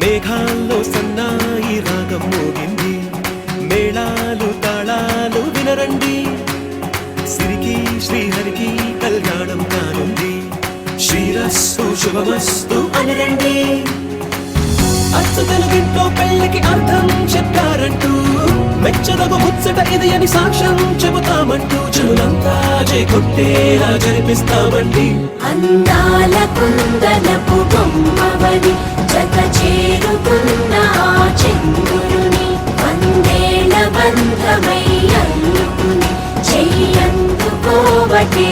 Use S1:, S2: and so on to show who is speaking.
S1: మేఘాల్లో సన్నాయి రాగం మోగింది, మేళాలు తాళాలు వినరండి, సిరికి శ్రీహరికి కళ్యాణం కానుంది, శ్రీరస్తు శుభమస్తు అనరండి. అచ్చు తెలుగింట్లో పెళ్లికి అర్థం చెప్పారంటూ, మెచ్చదగు ముచ్చట ఇది అని సాక్ష్యం చెబుతామంటూ, జనులంతా కొట్టేలా జరిపిస్తామండి.
S2: అందాల కుందనపు బొమ్మవని జత చేరుకున్న చంద్రుని, వందేళ్ల బంధమై అల్లుకుని చెయ్యందుకోవటే